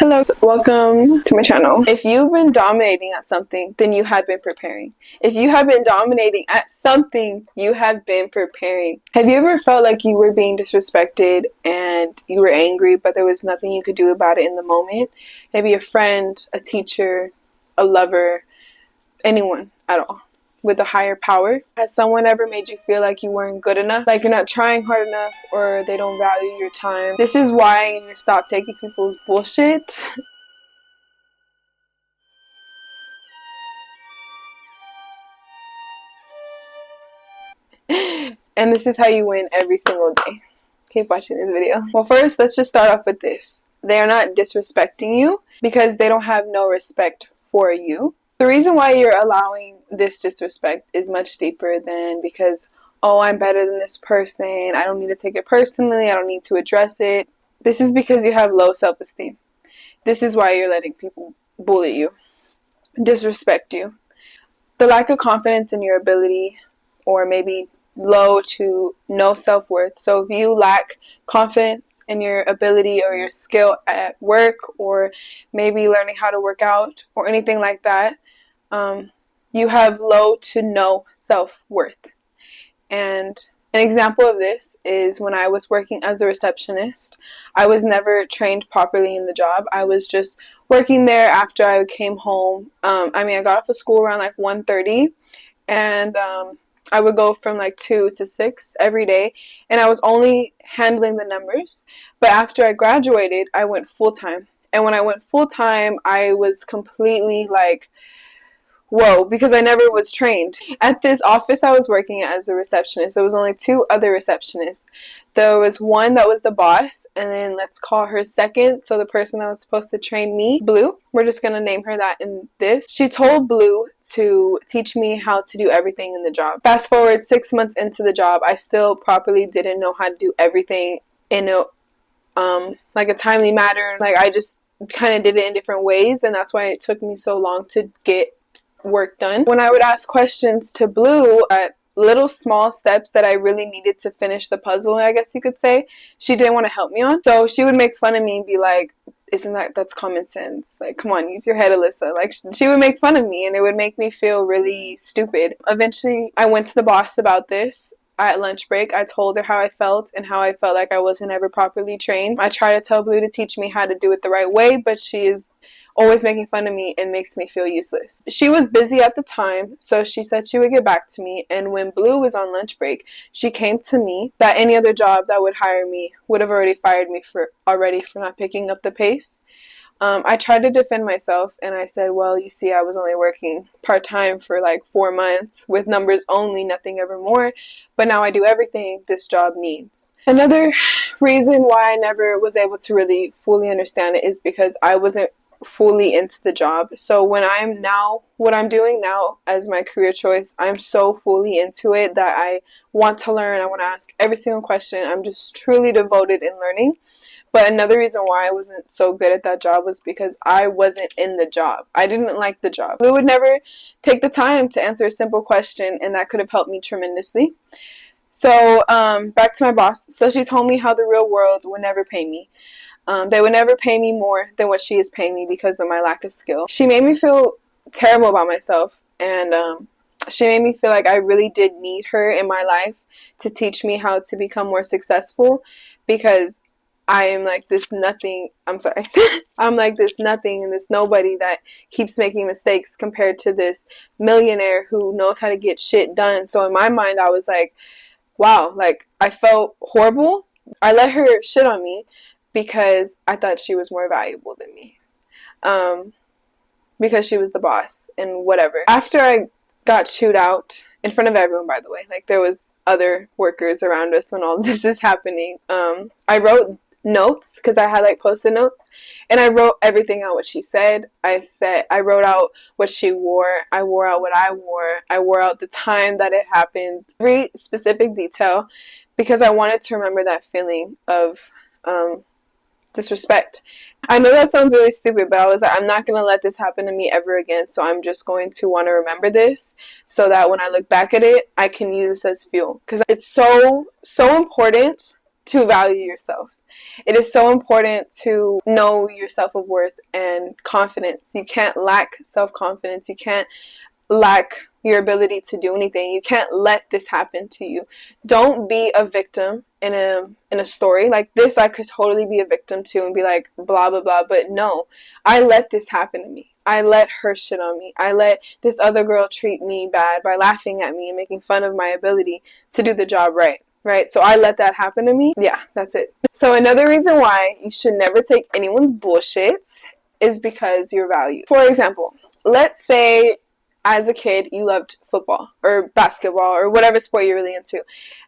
Hello, welcome to my channel. If you've been dominating at something, then you have been preparing. If you have been dominating at something, you have been preparing. Have you ever felt like you were being disrespected and you were angry, but there was nothing you could do about it in the moment? Maybe a friend, a teacher, a lover, anyone at all with a higher power. Has someone ever made you feel like you weren't good enough, like you're not trying hard enough, or they don't value your time? This is why you need to stop taking people's bullshit. And this is how you win every single day. Keep watching this video. Well, first, let's just start off with this. They are not disrespecting you because they don't have no respect for you. The reason why you're allowing this disrespect is much deeper than because, oh, I'm better than this person, I don't need to take it personally, I don't need to address it. This is because you have low self-esteem. This is why you're letting people bully you, disrespect you. The lack of confidence in your ability, or maybe low to no self-worth. So if you lack confidence in your ability or your skill at work, or maybe learning how to work out or anything like that, you have low to no self-worth. And an example of this is when I was working as a receptionist. I was never trained properly in the job. I was just working there after I came home. I got off of school around like 1:30, and I would go from like 2 to 6 every day, and I was only handling the numbers. But after I graduated, I went full-time. And when I went full-time, I was completely like, whoa, because I never was trained. At this office I was working as a receptionist, there was only 2 other receptionists. There was one that was the boss, and then let's call her second, so the person that was supposed to train me, Blue. We're just going to name her that in this. She told Blue to teach me how to do everything in the job. Fast forward 6 months into the job, I still properly didn't know how to do everything in a like a timely manner. Like, I just kind of did it in different ways, and that's why it took me so long to get work done. When I would ask questions to Blue at little small steps that I really needed to finish the puzzle, I guess you could say, she didn't want to help me on. So she would make fun of me and be like, that's common sense. Like, come on, use your head, Alyssa. Like, she would make fun of me, and it would make me feel really stupid. Eventually, I went to the boss about this. At lunch break, I told her how I felt and how I felt like I wasn't ever properly trained. I try to tell Blue to teach me how to do it the right way, but she is always making fun of me and makes me feel useless. She was busy at the time, so she said she would get back to me, and when Blue was on lunch break, she came to me that any other job that would hire me would have already fired me for not picking up the pace. I tried to defend myself, and I said, well, you see, I was only working part-time for like 4 months with numbers only, nothing ever more, but now I do everything this job needs. Another reason why I never was able to really fully understand it is because I wasn't fully into the job. So what I'm doing now as my career choice, I'm so fully into it that I want to learn. I want to ask every single question. I'm just truly devoted in learning. But another reason why I wasn't so good at that job was because I wasn't in the job. I didn't like the job. They would never take the time to answer a simple question, and that could have helped me tremendously. So back to my boss. So she told me how the real world would never pay me. They would never pay me more than what she is paying me because of my lack of skill. She made me feel terrible about myself, and she made me feel like I really did need her in my life to teach me how to become more successful, because I am like this nothing, I'm like this nothing and this nobody that keeps making mistakes compared to this millionaire who knows how to get shit done. So in my mind, I was like, wow, like, I felt horrible. I let her shit on me because I thought she was more valuable than me. Because she was the boss and whatever. After I got chewed out in front of everyone, by the way, like, there was other workers around us when all this is happening, I wrote notes, because I had like post-it notes, and I wrote everything out what she said. I wrote out what she wore, I wore out what I wore out the time that it happened, every specific detail, because I wanted to remember that feeling of disrespect. I know that sounds really stupid, but I was like, I'm not going to let this happen to me ever again, so I'm just going to want to remember this so that when I look back at it, I can use this as fuel, because it's so important to value yourself. It is so important to know your self-worth and confidence. You can't lack self-confidence. You can't lack your ability to do anything. You can't let this happen to you. Don't be a victim in a story like this. I could totally be a victim too and be like blah blah blah, but no, I let this happen to me. I let her shit on me. I let this other girl treat me bad by laughing at me and making fun of my ability to do the job right? So I let that happen to me. Yeah, that's it. So another reason why you should never take anyone's bullshit is because you're valued. For example, let's say as a kid you loved football or basketball or whatever sport you're really into.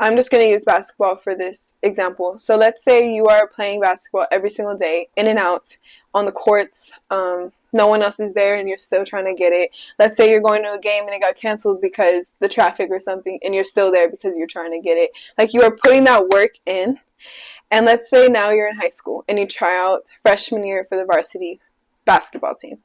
I'm just going to use basketball for this example. So let's say you are playing basketball every single day, in and out, on the courts. No one else is there and you're still trying to get it. Let's say you're going to a game and it got canceled because the traffic or something, and you're still there because you're trying to get it. Like, you are putting that work in. And let's say now you're in high school and you try out freshman year for the varsity basketball team.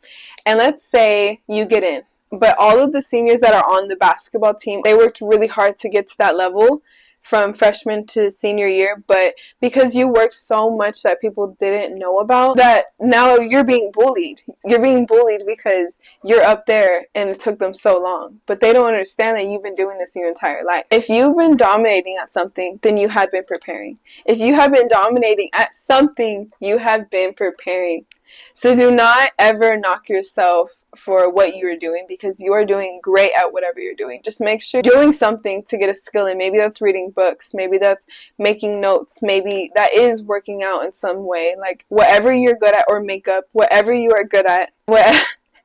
And let's say you get in. But all of the seniors that are on the basketball team, they worked really hard to get to that level from freshman to senior year. But because you worked so much that people didn't know about, that now you're being bullied. You're being bullied because you're up there and it took them so long. But they don't understand that you've been doing this your entire life. If you've been dominating at something, then you have been preparing. If you have been dominating at something, you have been preparing. So do not ever knock yourself for what you are doing, because you are doing great at whatever you're doing. Just make sure you're doing something to get a skill in. Maybe that's reading books. Maybe that's making notes. Maybe that is working out in some way. Like, whatever you're good at, or makeup, whatever you are good at,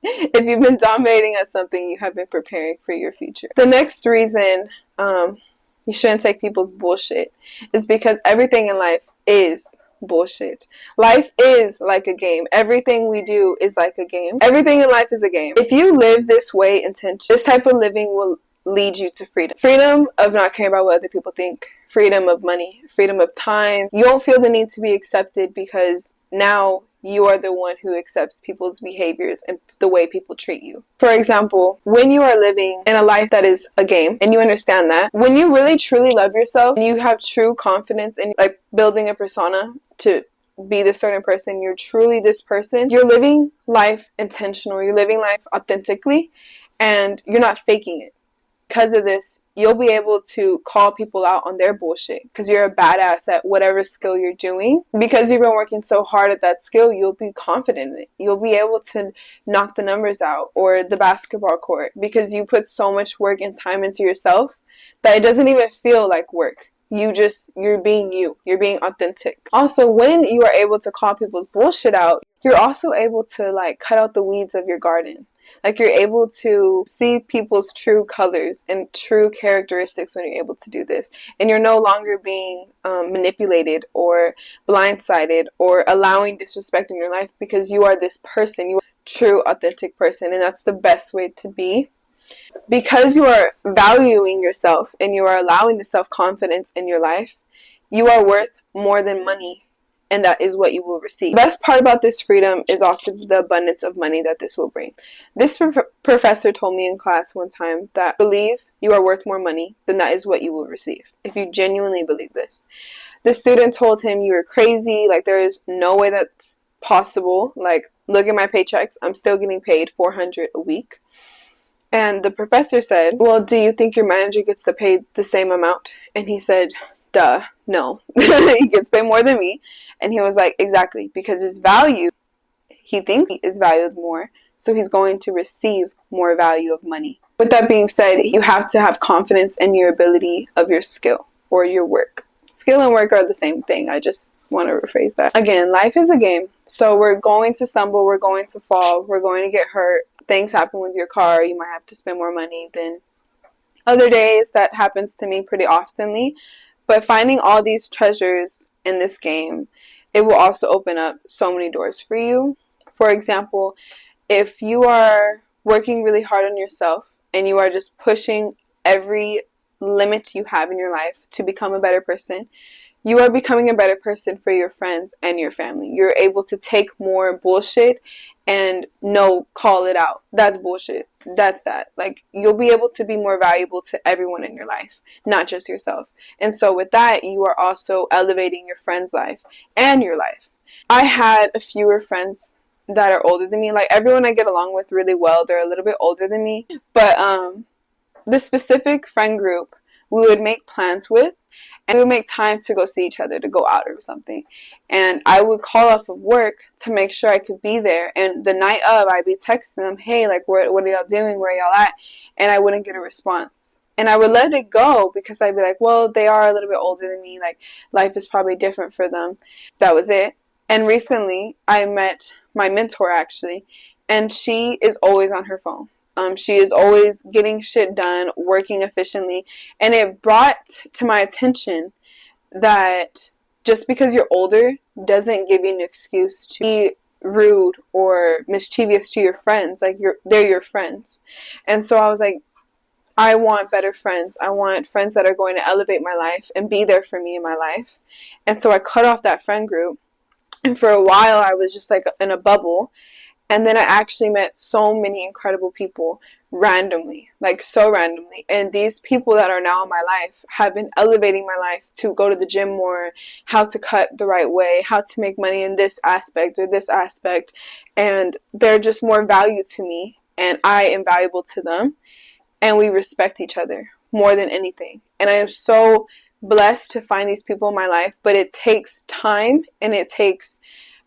if you've been dominating at something, you have been preparing for your future. The next reason you shouldn't take people's bullshit is because everything in life is bullshit. Life is like a game. Everything we do is like a game. Everything in life is a game. If you live this way intentionally, this type of living will lead you to freedom. Freedom of not caring about what other people think. Freedom of money. Freedom of time. You won't feel the need to be accepted because now you are the one who accepts people's behaviors and the way people treat you. For example, when you are living in a life that is a game and you understand that, when you really truly love yourself and you have true confidence in like building a persona to be this certain person, you're truly this person, you're living life intentional, you're living life authentically, and you're not faking it. Because of this, you'll be able to call people out on their bullshit because you're a badass at whatever skill you're doing. Because you've been working so hard at that skill, you'll be confident in it. You'll be able to knock the numbers out, or the basketball court, because you put so much work and time into yourself that it doesn't even feel like work. You're being you. You're being authentic. Also, when you are able to call people's bullshit out, you're also able to like cut out the weeds of your garden. Like, you're able to see people's true colors and true characteristics when you're able to do this. And you're no longer being manipulated or blindsided or allowing disrespect in your life, because you are this person. You are a true, authentic person. And that's the best way to be. Because you are valuing yourself and you are allowing the self-confidence in your life, you are worth more than money. And that is what you will receive. The best part about this freedom is also the abundance of money that this will bring. This professor told me in class one time that believe you are worth more money, then that is what you will receive. If you genuinely believe this. The student told him, you are crazy. Like, there is no way that's possible. Like, look at my paychecks. I'm still getting paid $400 a week. And the professor said, well, do you think your manager gets paid the same amount? And he said, duh, no. He gets paid more than me. And he was like, exactly, because his value, he thinks he is valued more, so he's going to receive more value of money. With that being said, you have to have confidence in your ability of your skill or your work. Skill and work are the same thing. I just want to rephrase that. Again, life is a game, so we're going to stumble, we're going to fall, we're going to get hurt. Things happen with your car, you might have to spend more money than other days. That happens to me pretty oftenly. But finding all these treasures in this game, it will also open up so many doors for you. For example, if you are working really hard on yourself and you are just pushing every limit you have in your life to become a better person, you are becoming a better person for your friends and your family. You're able to take more bullshit and no, call it out. That's bullshit. That's that. Like, you'll be able to be more valuable to everyone in your life, not just yourself. And so with that, you are also elevating your friend's life and your life. I had a fewer friends that are older than me. Like, everyone I get along with really well, they're a little bit older than me. But the specific friend group we would make plans with, and we would make time to go see each other, to go out or something. And I would call off of work to make sure I could be there. And the night of, I'd be texting them, hey, like, what are y'all doing? Where are y'all at? And I wouldn't get a response. And I would let it go because I'd be like, well, they are a little bit older than me. Like, life is probably different for them. That was it. And recently, I met my mentor, actually, and she is always on her phone. She is always getting shit done, working efficiently, and it brought to my attention that just because you're older doesn't give you an excuse to be rude or mischievous to your friends. Like, they're your friends. And so I was like, I want better friends. I want friends that are going to elevate my life and be there for me in my life. And so I cut off that friend group, and for a while I was just like in a bubble. And then I actually met so many incredible people randomly, like so randomly. And these people that are now in my life have been elevating my life to go to the gym more, how to cut the right way, how to make money in this aspect or this aspect. And they're just more value to me, and I am valuable to them. And we respect each other more than anything. And I am so blessed to find these people in my life, but it takes time, and it takes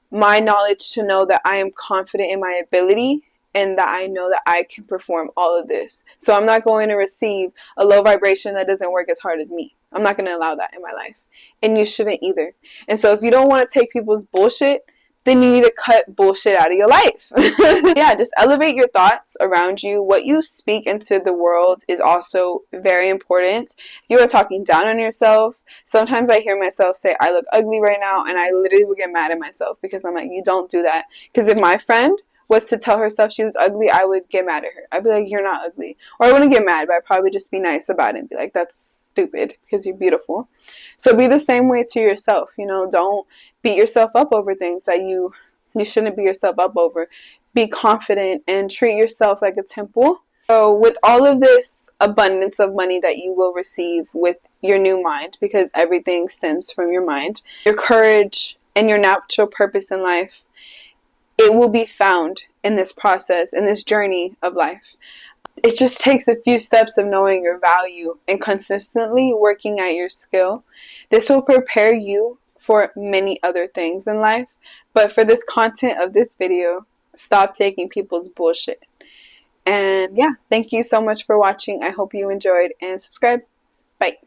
my knowledge to know that I am confident in my ability and that I know that I can perform all of this. So I'm not going to receive a low vibration that doesn't work as hard as me. I'm not going to allow that in my life. And you shouldn't either. And so if you don't want to take people's bullshit, then you need to cut bullshit out of your life. Yeah, just elevate your thoughts around you. What you speak into the world is also very important. You are talking down on yourself. Sometimes I hear myself say, I look ugly right now, and I literally would get mad at myself because I'm like, you don't do that. Because if my friend was to tell herself she was ugly, I would get mad at her. I'd be like, you're not ugly. Or I wouldn't get mad, but I'd probably just be nice about it and be like, that's stupid because you're beautiful. So be the same way to yourself. You know, don't beat yourself up over things that you shouldn't beat yourself up over. Be confident and treat yourself like a temple. So with all of this abundance of money that you will receive with your new mind, because everything stems from your mind, your courage and your natural purpose in life, it will be found in this process, in this journey of life. It just takes a few steps of knowing your value and consistently working at your skill. This will prepare you for many other things in life. But for this content of this video, stop taking people's bullshit. And yeah, thank you so much for watching. I hope you enjoyed, and subscribe. Bye.